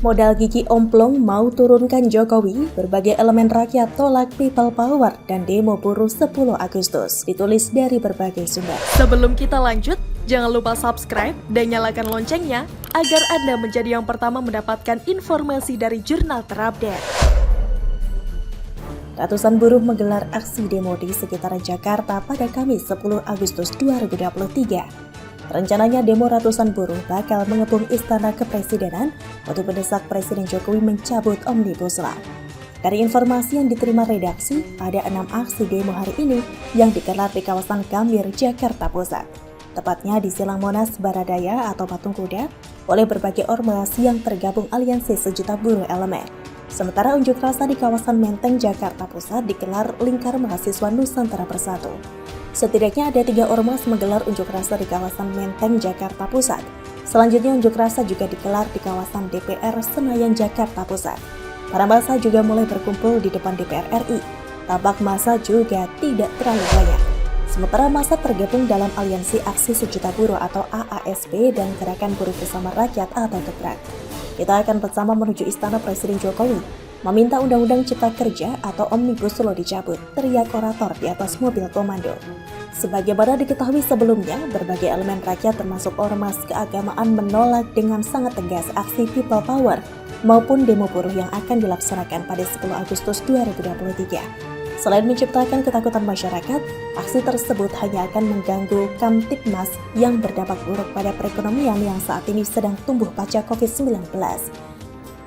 Modal gigi omplong mau turunkan Jokowi, berbagai elemen rakyat tolak people power dan demo buruh 10 Agustus. Ditulis dari berbagai sumber. Sebelum kita lanjut, jangan lupa subscribe dan nyalakan loncengnya agar Anda menjadi yang pertama mendapatkan informasi dari jurnal terupdate. Ratusan buruh menggelar aksi demo di sekitaran Jakarta pada Kamis 10 Agustus 2023. Rencananya demo ratusan buruh bakal mengepung Istana Kepresidenan untuk mendesak Presiden Jokowi mencabut Omnibus Law. Dari informasi yang diterima redaksi, ada 6 aksi demo hari ini yang digelar di kawasan Gambir, Jakarta Pusat. Tepatnya di Silang Monas Baradaya atau Patung Kuda oleh berbagai ormas yang tergabung Aliansi Sejuta Buruh Elemen. Sementara unjuk rasa di kawasan Menteng, Jakarta Pusat digelar Lingkar Mahasiswa Nusantara Bersatu. Setidaknya ada 3 ormas menggelar unjuk rasa di kawasan Menteng, Jakarta Pusat. Selanjutnya unjuk rasa juga digelar di kawasan DPR Senayan, Jakarta Pusat. Para massa juga mulai berkumpul di depan DPR RI. Tampak massa juga tidak terlalu banyak. Sementara massa tergabung dalam Aliansi Aksi Sejuta Buruh atau AASB dan Gerakan Buruh Bersama Rakyat atau GEBRAK. Kita akan bersama menuju Istana Presiden Jokowi, meminta Undang-Undang Cipta Kerja atau Omnibus Law dicabut, teriak orator di atas mobil komando. Sebagaimana diketahui sebelumnya, berbagai elemen rakyat termasuk ormas keagamaan menolak dengan sangat tegas aksi people power maupun demo buruh yang akan dilaksanakan pada 10 Agustus 2023. Selain menciptakan ketakutan masyarakat, aksi tersebut hanya akan mengganggu Kamtibmas yang berdampak buruk pada perekonomian yang saat ini sedang tumbuh pasca COVID-19.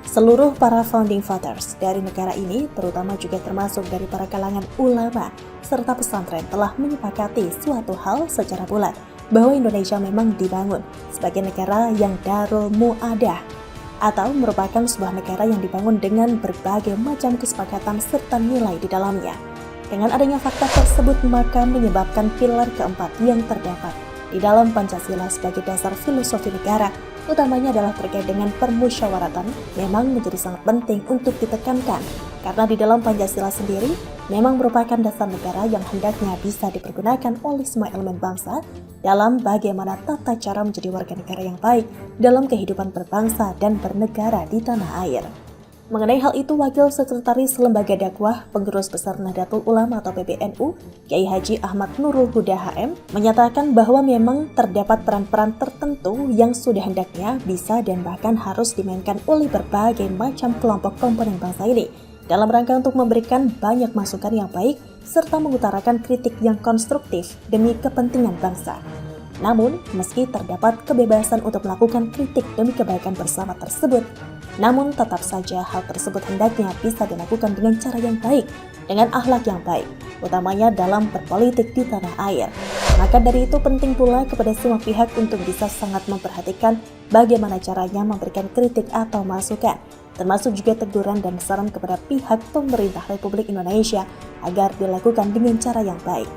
Seluruh para founding fathers dari negara ini, terutama juga termasuk dari para kalangan ulama serta pesantren, telah menyepakati suatu hal secara bulat bahwa Indonesia memang dibangun sebagai negara yang Darul Mu'adah atau merupakan sebuah negara yang dibangun dengan berbagai macam kesepakatan serta nilai di dalamnya. Dengan adanya fakta tersebut, maka menyebabkan pilar keempat yang terdapat di dalam Pancasila sebagai dasar filosofi negara, utamanya adalah terkait dengan permusyawaratan, memang menjadi sangat penting untuk ditekankan, karena di dalam Pancasila sendiri memang merupakan dasar negara yang hendaknya bisa dipergunakan oleh semua elemen bangsa dalam bagaimana tata cara menjadi warga negara yang baik dalam kehidupan berbangsa dan bernegara di tanah air. Mengenai hal itu, Wakil Sekretaris Lembaga Dakwah Pengurus Besar Nahdlatul Ulama atau PBNU, Kiai Haji Ahmad Nurul Huda HM, menyatakan bahwa memang terdapat peran-peran tertentu yang sudah hendaknya bisa dan bahkan harus dimainkan oleh berbagai macam kelompok komponen bangsa ini dalam rangka untuk memberikan banyak masukan yang baik serta mengutarakan kritik yang konstruktif demi kepentingan bangsa. Namun, meski terdapat kebebasan untuk melakukan kritik demi kebaikan bersama tersebut, namun tetap saja hal tersebut hendaknya bisa dilakukan dengan cara yang baik, dengan akhlak yang baik, utamanya dalam berpolitik di tanah air. Maka dari itu penting pula kepada semua pihak untuk bisa sangat memperhatikan bagaimana caranya memberikan kritik atau masukan, termasuk juga teguran dan saran kepada pihak pemerintah Republik Indonesia agar dilakukan dengan cara yang baik.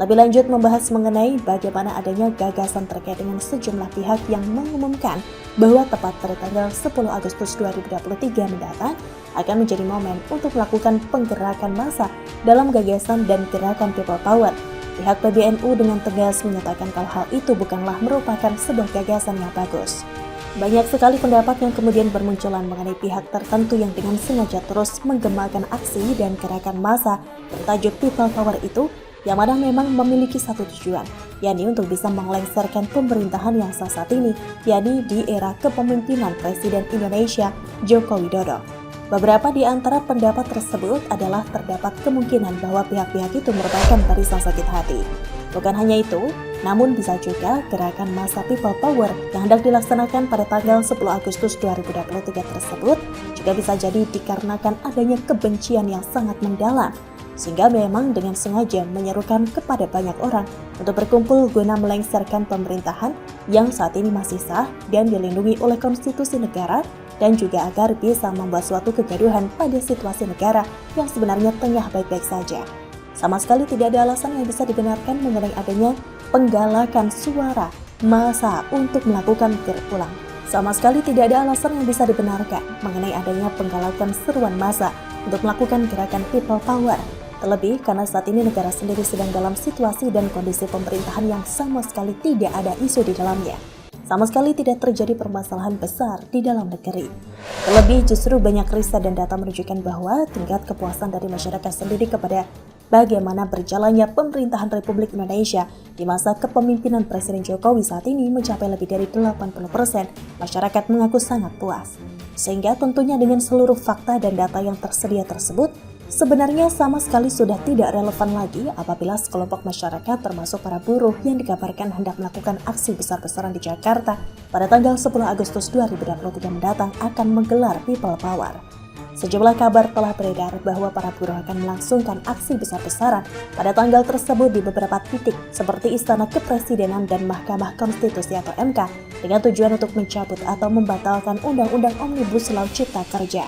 Lebih lanjut membahas mengenai bagaimana adanya gagasan terkait dengan sejumlah pihak yang mengumumkan bahwa tepat pada tanggal 10 Agustus 2023 mendatang akan menjadi momen untuk melakukan penggerakan massa dalam gagasan dan gerakan people power. Pihak PBNU dengan tegas menyatakan kalau hal itu bukanlah merupakan sebuah gagasan yang bagus. Banyak sekali pendapat yang kemudian bermunculan mengenai pihak tertentu yang dengan sengaja terus menggemakan aksi dan gerakan massa bertajuk people power itu, yang mana memang memiliki satu tujuan, yakni untuk bisa mengelengsarkan pemerintahan yang saat ini, yakni di era kepemimpinan Presiden Indonesia Joko Widodo. Beberapa di antara pendapat tersebut adalah terdapat kemungkinan bahwa pihak-pihak itu merupakan barisan sakit hati. Bukan hanya itu, namun bisa juga gerakan massa people power yang hendak dilaksanakan pada tanggal 10 Agustus 2023 tersebut juga bisa jadi dikarenakan adanya kebencian yang sangat mendalam, sehingga memang dengan sengaja menyerukan kepada banyak orang untuk berkumpul guna melengsarkan pemerintahan yang saat ini masih sah dan dilindungi oleh konstitusi negara, dan juga agar bisa membuat suatu kegaduhan pada situasi negara yang sebenarnya tengah baik-baik saja. Sama sekali tidak ada alasan yang bisa dibenarkan mengenai adanya penggalakan suara massa untuk melakukan berulang. Sama sekali tidak ada alasan yang bisa dibenarkan mengenai adanya penggalakan seruan massa untuk melakukan gerakan people power. Terlebih karena saat ini negara sendiri sedang dalam situasi dan kondisi pemerintahan yang sama sekali tidak ada isu di dalamnya. sama sekali tidak terjadi permasalahan besar di dalam negeri. Terlebih justru banyak riset dan data menunjukkan bahwa tingkat kepuasan dari masyarakat sendiri kepada bagaimana berjalannya pemerintahan Republik Indonesia di masa kepemimpinan Presiden Jokowi saat ini mencapai lebih dari 80%. Masyarakat mengaku sangat puas. Sehingga tentunya dengan seluruh fakta dan data yang tersedia tersebut, sebenarnya sama sekali sudah tidak relevan lagi apabila sekelompok masyarakat termasuk para buruh yang dikabarkan hendak melakukan aksi besar-besaran di Jakarta pada tanggal 10 Agustus 2023 mendatang akan menggelar People Power. Sejumlah kabar telah beredar bahwa para buruh akan melangsungkan aksi besar-besaran pada tanggal tersebut di beberapa titik seperti Istana Kepresidenan dan Mahkamah Konstitusi atau MK dengan tujuan untuk mencabut atau membatalkan Undang-Undang Omnibus Law Cipta Kerja.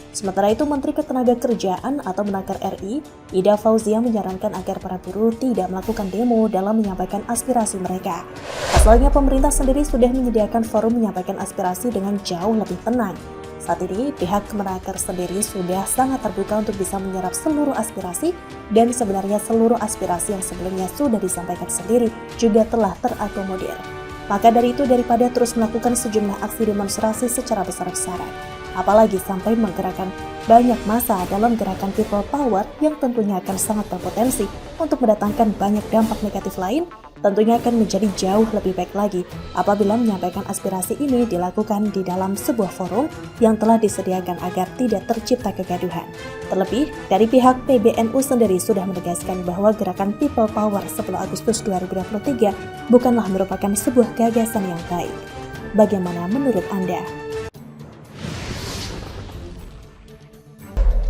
Sementara itu, Menteri Ketenagakerjaan atau Menaker RI, Ida Fauzia menyarankan agar para buruh tidak melakukan demo dalam menyampaikan aspirasi mereka. Pasalnya, pemerintah sendiri sudah menyediakan forum menyampaikan aspirasi dengan jauh lebih tenang. Saat ini, pihak Kemenaker sendiri sudah sangat terbuka untuk bisa menyerap seluruh aspirasi dan sebenarnya seluruh aspirasi yang sebelumnya sudah disampaikan sendiri juga telah terakomodir. Maka dari itu, daripada terus melakukan sejumlah aksi demonstrasi secara besar-besaran, apalagi sampai menggerakkan banyak massa dalam gerakan People Power yang tentunya akan sangat berpotensi untuk mendatangkan banyak dampak negatif lain, tentunya akan menjadi jauh lebih baik lagi apabila menyampaikan aspirasi ini dilakukan di dalam sebuah forum yang telah disediakan agar tidak tercipta kegaduhan. Terlebih, dari pihak PBNU sendiri sudah menegaskan bahwa gerakan People Power 10 Agustus 2023 bukanlah merupakan sebuah gagasan yang baik. Bagaimana menurut Anda?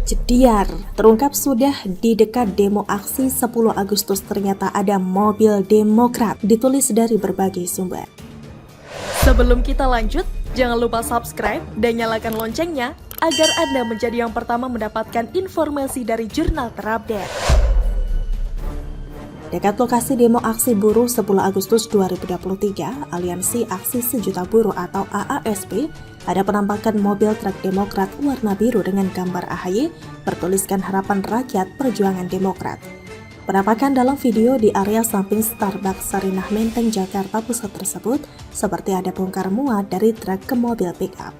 Jediar, terungkap sudah di dekat demo aksi 10 Agustus ternyata ada mobil Demokrat, ditulis dari berbagai sumber. Sebelum kita lanjut, jangan lupa subscribe dan nyalakan loncengnya agar Anda menjadi yang pertama mendapatkan informasi dari jurnal terupdate. Dekat lokasi demo aksi buruh 10 Agustus 2023, Aliansi Aksi Sejuta Buruh atau AASB, ada penampakan mobil truk Demokrat warna biru dengan gambar AHY bertuliskan Harapan Rakyat Perjuangan Demokrat. Penampakan dalam video di area samping Starbucks Sarinah Menteng, Jakarta Pusat tersebut seperti ada bongkar muat dari truk ke mobil pick-up.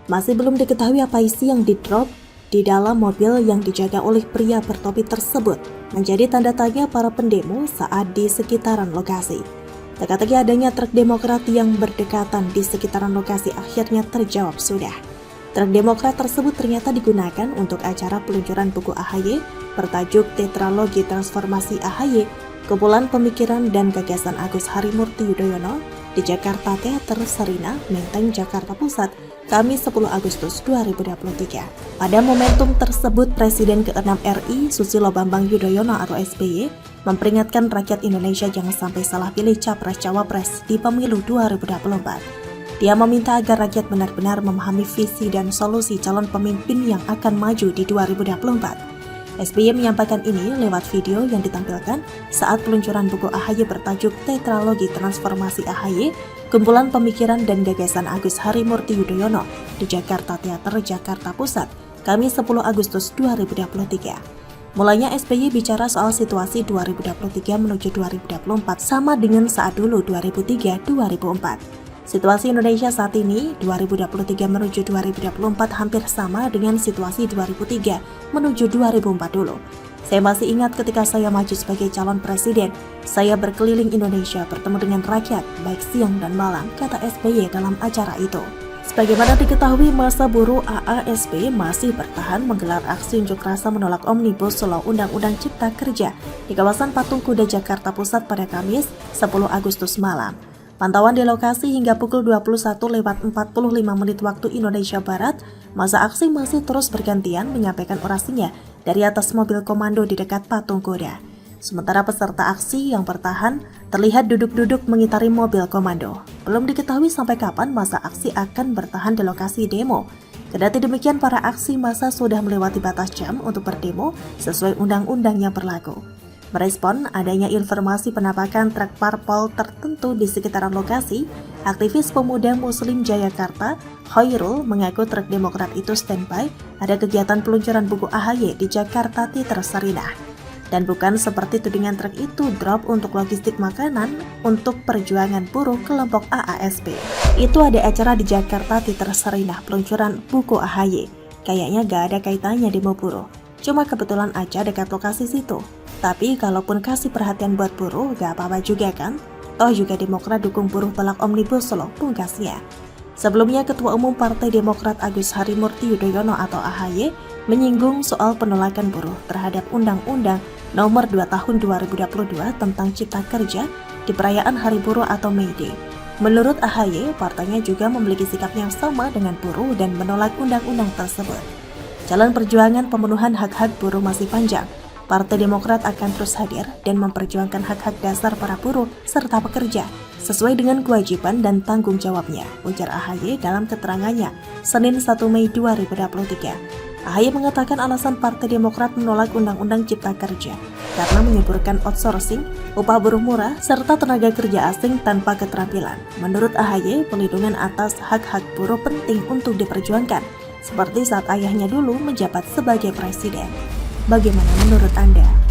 Masih belum diketahui apa isi yang di-drop di dalam mobil yang dijaga oleh pria bertopi tersebut, menjadi tanda tanya para pendemo saat di sekitaran lokasi. Teka-teki adanya truk Demokrat yang berdekatan di sekitaran lokasi akhirnya terjawab sudah. Truk Demokrat tersebut ternyata digunakan untuk acara peluncuran buku AHY bertajuk Tetralogi Transformasi AHY, Kumpulan Pemikiran dan Gagasan Agus Harimurti Yudhoyono di Jakarta Teater Sarinah Menteng, Jakarta Pusat, Kamis 10 Agustus 2023. Pada momentum tersebut, Presiden ke-6 RI Susilo Bambang Yudhoyono atau SBY memperingatkan rakyat Indonesia jangan sampai salah pilih Capres-Cawapres di pemilu 2024. Dia meminta agar rakyat benar-benar memahami visi dan solusi calon pemimpin yang akan maju di 2024. SBY menyampaikan ini lewat video yang ditampilkan saat peluncuran buku AHY bertajuk Tetralogi Transformasi AHY, Kumpulan Pemikiran dan Gagasan Agus Harimurti Yudhoyono di Jakarta Teater, Jakarta Pusat, Kamis 10 Agustus 2023. Mulanya SBY bicara soal situasi 2023 menuju 2024 sama dengan saat dulu 2003-2004. Situasi Indonesia saat ini 2023 menuju 2024 hampir sama dengan situasi 2003 menuju 2004 dulu. Saya masih ingat ketika saya maju sebagai calon presiden, saya berkeliling Indonesia bertemu dengan rakyat baik siang dan malam, kata SBY dalam acara itu. Sebagaimana diketahui, masa buruh AASB masih bertahan menggelar aksi unjuk rasa menolak Omnibus Law Undang-Undang Cipta Kerja di kawasan Patung Kuda Jakarta Pusat pada Kamis 10 Agustus malam. Pantauan di lokasi hingga pukul 21.45 waktu Indonesia Barat, masa aksi masih terus bergantian menyampaikan orasinya dari atas mobil komando di dekat Patung Kuda. Sementara peserta aksi yang bertahan terlihat duduk-duduk mengitari mobil komando. Belum diketahui sampai kapan masa aksi akan bertahan di lokasi demo. Kendati demikian, para aksi massa sudah melewati batas jam untuk berdemo sesuai undang-undang yang berlaku. Merespon adanya informasi penampakan truk parpol tertentu di sekitaran lokasi, aktivis pemuda Muslim Jayakarta, Khairul, mengaku truk Demokrat itu standby ada kegiatan peluncuran buku AHY di Jakarta Teater Sarinah. Dan bukan seperti tudingan truk itu drop untuk logistik makanan untuk perjuangan buruh kelompok AASP. Itu ada acara di Jakarta Titer Sarinah peluncuran buku AHY. Kayaknya gak ada kaitannya demo buruh. Cuma kebetulan aja dekat lokasi situ. Tapi kalaupun kasih perhatian buat buruh gak apa-apa juga kan? Toh juga Demokrat dukung buruh tolak Omnibus Law, pungkasnya. Sebelumnya Ketua Umum Partai Demokrat Agus Harimurti Yudhoyono atau AHY menyinggung soal penolakan buruh terhadap Undang-Undang Nomor 2 Tahun 2022 tentang Cipta Kerja di perayaan Hari Buruh atau May Day. Menurut AHY, partainya juga memiliki sikap yang sama dengan buruh dan menolak undang-undang tersebut. Jalan perjuangan pemenuhan hak-hak buruh masih panjang. Partai Demokrat akan terus hadir dan memperjuangkan hak-hak dasar para buruh serta pekerja sesuai dengan kewajiban dan tanggung jawabnya, ujar AHY dalam keterangannya Senin 1 Mei 2023. AHY mengatakan alasan Partai Demokrat menolak Undang-Undang Cipta Kerja karena menyuburkan outsourcing, upah buruh murah, serta tenaga kerja asing tanpa keterampilan. Menurut AHY, pelindungan atas hak-hak buruh penting untuk diperjuangkan, seperti saat ayahnya dulu menjabat sebagai presiden. Bagaimana menurut Anda?